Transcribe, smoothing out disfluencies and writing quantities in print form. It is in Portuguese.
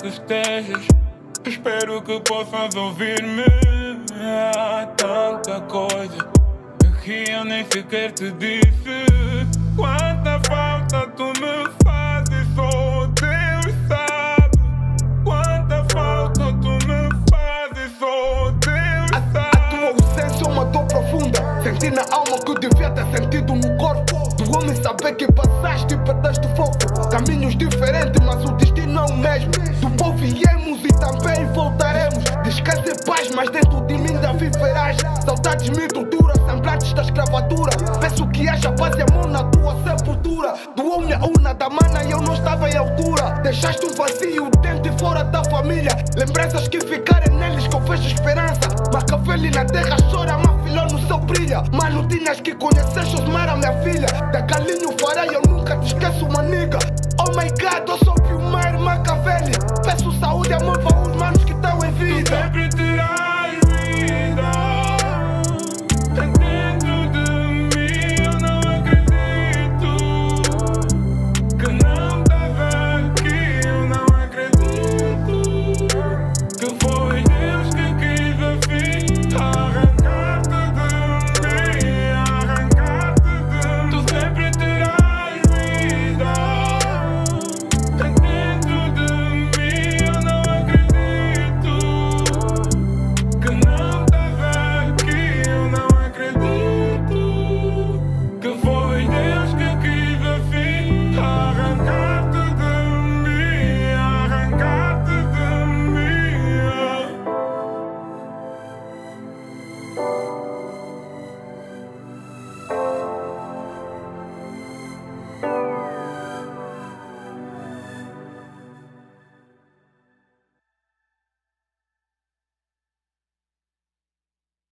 Estejas, espero que possas ouvir-me. Há tanta coisa que eu nem sequer te disse. Quanta falta tu me fazes, só Deus sabe. Quanta falta tu me fazes, só Deus sabe. A tua ausência é uma dor profunda. Senti na alma que eu devia ter sentido no corpo. Do homem saber que passaste e perdeste o foco. Caminhos diferentes, mas o destino é o mesmo. Do povo viemos e também voltaremos. Descansa em paz, mas dentro de mim ainda viverás. Saudades me torturam, semblantes da escravatura. Peço que haja paz e amor na tua sepultura. Doou minha urna da mana e eu não estava em altura. Deixaste um vazio dentro e fora da família. Lembranças que ficarem neles que eu vejo esperança. Machiavelli na terra chora, mas filho no céu brilha. Mano, tinhas que conhecer Josmar, a minha filha. Da Galinho Fará, eu nunca te esqueço, uma nigga. Oh my God, eu sou Filmar Machiavelli. Peço saúde e amor para os manos que estão em vida.